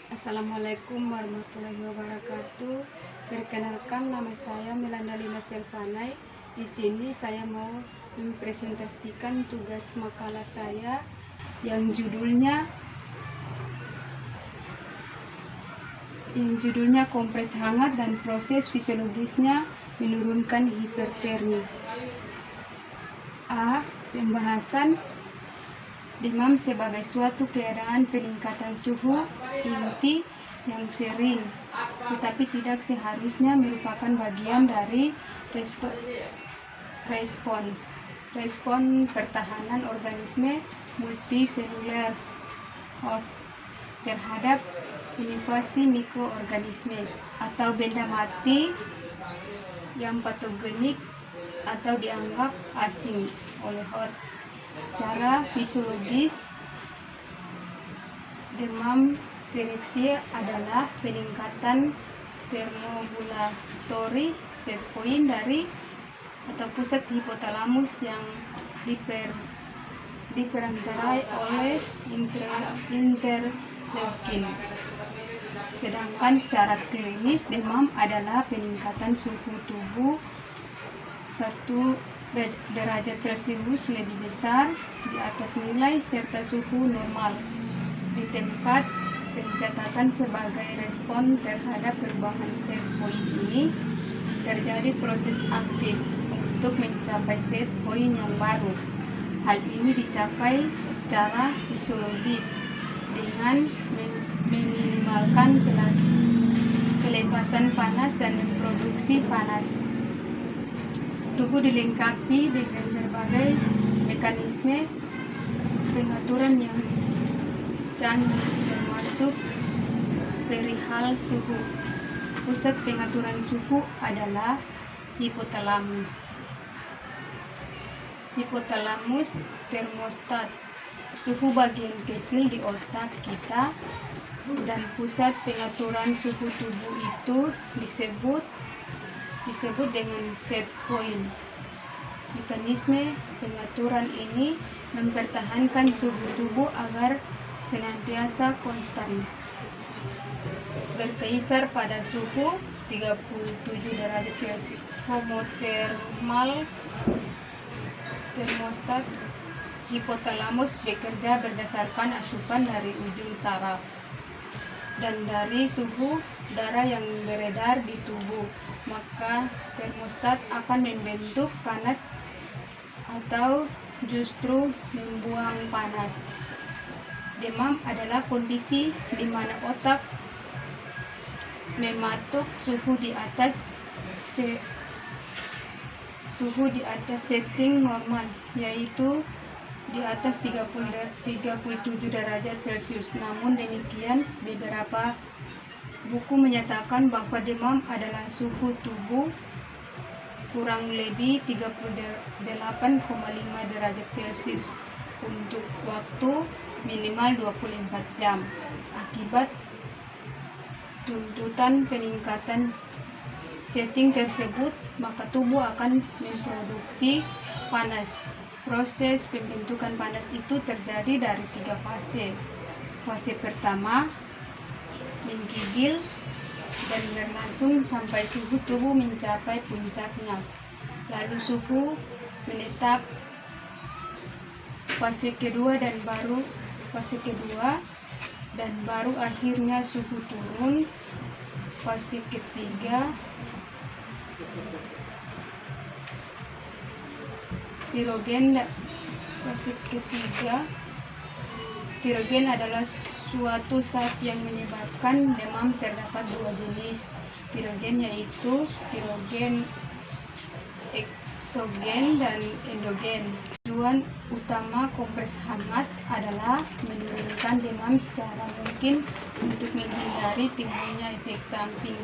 Assalamualaikum warahmatullahi wabarakatuh. Perkenalkan, nama saya Melanda Lina Selvanai. Di sini saya mau mempresentasikan tugas makalah saya yang judulnya kompres hangat dan proses fisiologisnya menurunkan hipertermi. A. Pembahasan demam sebagai suatu keadaan peningkatan suhu inti yang sering, tetapi tidak seharusnya merupakan bagian dari respons pertahanan organisme multiseluler host terhadap invasi mikroorganisme atau benda mati yang patogenik atau dianggap asing oleh host. Secara fisiologis, demam pereksi adalah peningkatan termogulatory set point dari atau pusat hipotalamus yang diperantarai oleh interleukin. Sedangkan secara klinis, demam adalah peningkatan suhu tubuh 1 derajat Celcius lebih besar di atas nilai serta suhu normal di tempat pencatatan sebagai respon terhadap perubahan set point ini terjadi proses aktif untuk mencapai set point yang baru. Hal ini dicapai secara fisiologis dengan meminimalkan pelepasan panas dan memproduksi panas. Tubuh dilengkapi dengan berbagai mekanisme pengaturan yang canggih, termasuk perihal suhu. Pusat pengaturan suhu adalah hipotalamus. Hipotalamus termostat, suhu bagian kecil di otak kita, dan pusat pengaturan suhu tubuh itu disebut dengan set point. Mekanisme pengaturan ini mempertahankan suhu tubuh agar senantiasa konstan, berkisar pada suhu 37 derajat Celcius. Homotermal termostat hipotalamus bekerja berdasarkan asupan dari ujung saraf dan dari suhu darah yang beredar di tubuh, maka termostat akan membentuk panas atau justru membuang panas. Demam adalah kondisi di mana otak mematok suhu di atas setting normal, yaitu di atas 37 derajat Celcius. Namun demikian, beberapa buku menyatakan bahwa demam adalah suhu tubuh kurang lebih 38,5 derajat Celcius untuk waktu minimal 24 jam. Akibat tuntutan peningkatan setting tersebut, maka tubuh akan memproduksi panas. Proses pembentukan panas itu terjadi dari 3 fase. Fase pertama menggigil dan berlangsung sampai suhu tubuh mencapai puncaknya. Lalu suhu menetap. Fase kedua dan baru akhirnya suhu turun. Fase ketiga pirogen adalah suatu zat yang menyebabkan demam. Terdapat 2 jenis pirogen, yaitu pirogen eksogen dan endogen. Tujuan utama kompres hangat adalah menurunkan demam secara mungkin untuk menghindari timbulnya efek samping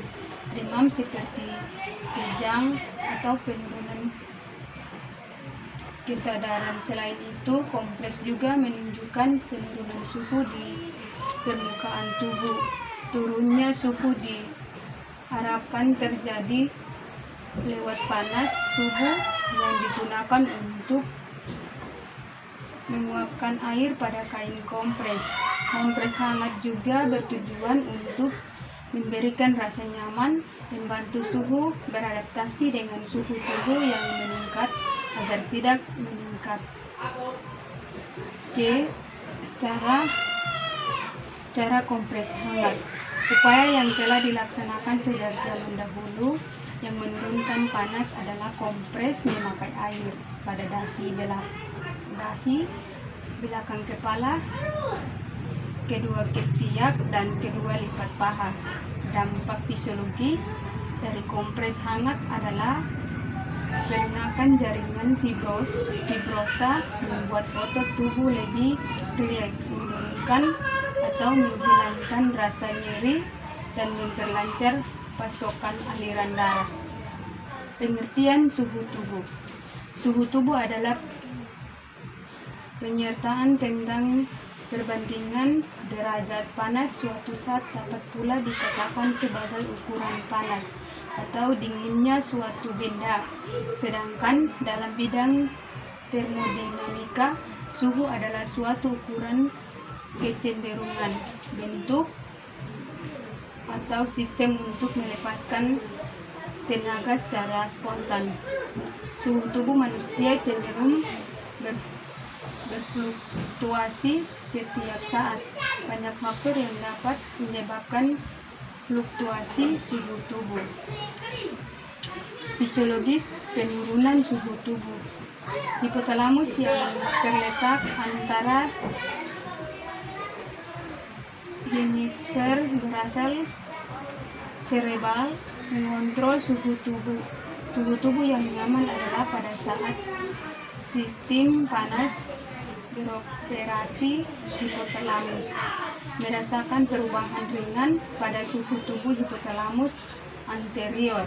demam seperti kejang atau penurunan kesadaran. Selain itu, kompres juga menunjukkan penurunan suhu di permukaan tubuh. Turunnya suhu diharapkan terjadi lewat panas tubuh yang digunakan untuk menguapkan air pada kain kompres. Kompres hangat juga bertujuan untuk memberikan rasa nyaman, membantu tubuh beradaptasi dengan suhu tubuh yang meningkat agar tidak meningkat. C. Cara kompres hangat. Upaya yang telah dilaksanakan sejak zaman dahulu yang menurunkan panas adalah kompres memakai air pada dahi, belakang kepala, kedua ketiak, dan kedua lipat paha. Dampak fisiologis dari kompres hangat adalah pelunakan jaringan fibrosa, membuat otot tubuh lebih rileks, menurunkan atau menghilangkan rasa nyeri, dan memperlancar pasokan aliran darah. Pengertian suhu tubuh. Suhu tubuh adalah penyertaan tentang perbandingan derajat panas suatu zat, dapat pula dikatakan sebagai ukuran panas atau dinginnya suatu benda. Sedangkan dalam bidang termodinamika, suhu adalah suatu ukuran kecenderungan bentuk atau sistem untuk melepaskan tenaga secara spontan. Suhu tubuh manusia cenderung berfluktuasi setiap saat. Banyak faktor yang dapat menyebabkan fluktuasi suhu tubuh. Fisiologis penurunan suhu tubuh. Hipotalamus yang terletak antara hemisfer basal serebral mengontrol suhu tubuh. Suhu tubuh yang nyaman adalah pada saat sistem panas beroperasi. Hipotalamus merasakan perubahan ringan pada suhu tubuh. Hipotalamus anterior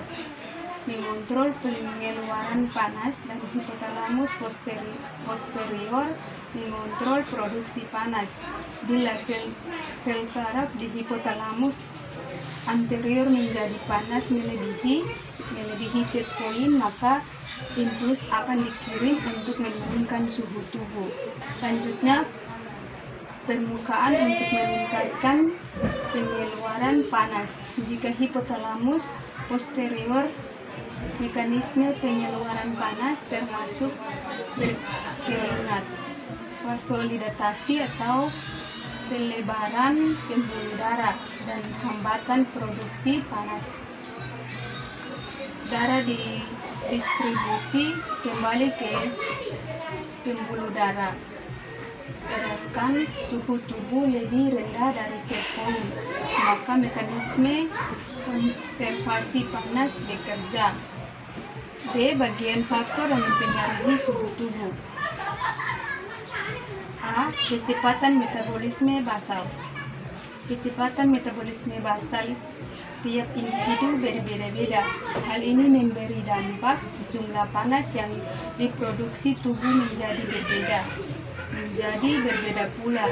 mengontrol pengeluaran panas, dan hipotalamus posterior mengontrol produksi panas. Bila sel saraf di hipotalamus anterior menjadi panas melebihi set point, maka impuls akan dikirim untuk menurunkan suhu tubuh. Selanjutnya, permukaan untuk meningkatkan pengeluaran panas. Jika hipotalamus posterior, mekanisme pengeluaran panas termasuk berkeringat, vasodilatasi atau pelebaran pembuluh darah, dan hambatan produksi panas. Darah didistribusi kembali ke pembuluh darah. Teraskan suhu tubuh lebih rendah dari set point, maka mekanisme konservasi panas bekerja. D. Bagian faktor yang mempengaruhi suhu tubuh. A. Kecepatan metabolisme basal. Kecepatan metabolisme basal tiap individu berbeda-beda. Hal ini memberi dampak jumlah panas yang diproduksi tubuh menjadi berbeda pula,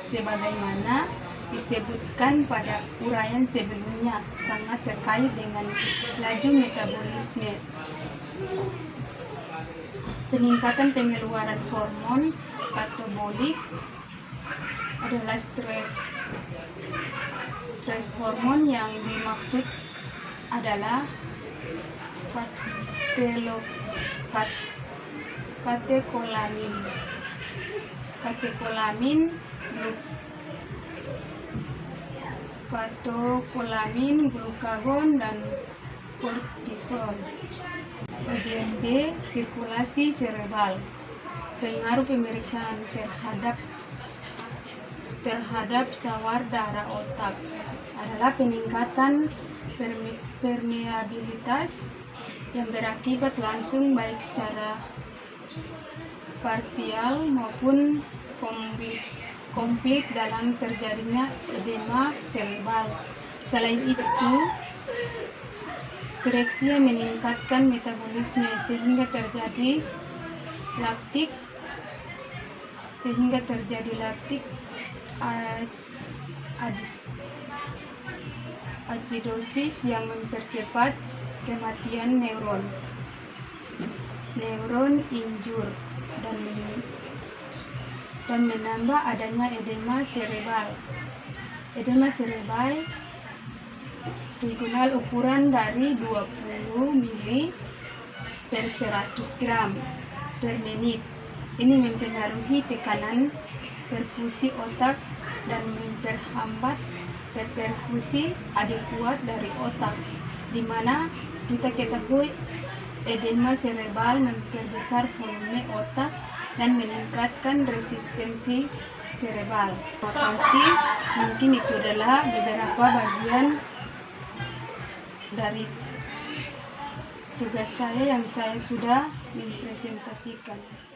sebagaimana disebutkan pada uraian sebelumnya, sangat terkait dengan laju metabolisme. Peningkatan pengeluaran hormon katabolik adalah stres hormon. Yang dimaksud adalah katekolamin, glukagon, dan kortisol. Bagian B. Sirkulasi serebral. Pengaruh pemeriksaan terhadap sawar darah otak adalah peningkatan permeabilitas yang berakibat langsung baik secara parsial maupun komplit dalam terjadinya edema serebral. Selain itu, pireksia meningkatkan metabolisme sehingga terjadi laktik acidosis yang mempercepat kematian neuron injur dan menambah adanya edema serebral. Edema serebral regional ukuran dari 20 mili per 100 gram per menit. Ini mempengaruhi tekanan perfusi otak dan memperhambat perfusi adekuat dari otak, di mana kita ketahui edema serebral memperbesar volume otak dan meningkatkan resistensi serebral. Terima kasih. Mungkin itu adalah beberapa bagian dari tugas saya yang saya sudah mempresentasikan.